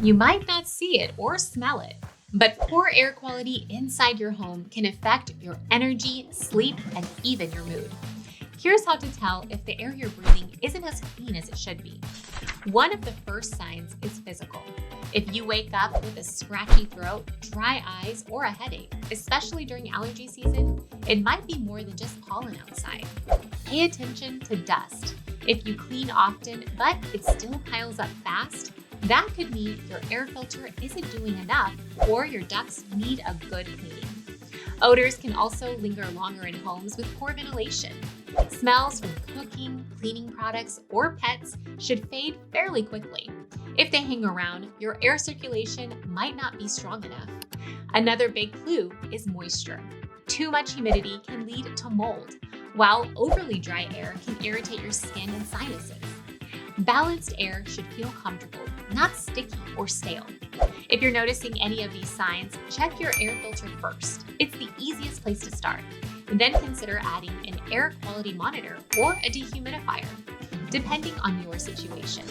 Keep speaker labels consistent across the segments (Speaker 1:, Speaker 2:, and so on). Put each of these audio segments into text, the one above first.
Speaker 1: You might not see it or smell it, but poor air quality inside your home can affect your energy, sleep, and even your mood. Here's how to tell if the air you're breathing isn't as clean as it should be. One of the first signs is physical. If you wake up with a scratchy throat, dry eyes, or a headache, especially during allergy season, it might be more than just pollen outside. Pay attention to dust. If you clean often, but it still piles up fast, that could mean your air filter isn't doing enough or your ducts need a good cleaning. Odors can also linger longer in homes with poor ventilation. Smells from cooking, cleaning products, or pets should fade fairly quickly. If they hang around, your air circulation might not be strong enough. Another big clue is moisture. Too much humidity can lead to mold, while overly dry air can irritate your skin and sinuses. Balanced air should feel comfortable, not sticky or stale. If you're noticing any of these signs, check your air filter first. It's the easiest place to start. Then consider adding an air quality monitor or a dehumidifier, depending on your situation.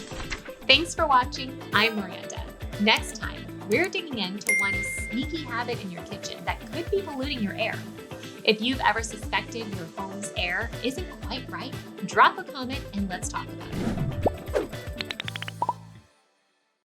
Speaker 1: Thanks for watching. I'm Miranda. Next time, we're digging into one sneaky habit in your kitchen that could be polluting your air. If you've ever suspected your home's air isn't quite right, drop a comment and let's talk about it.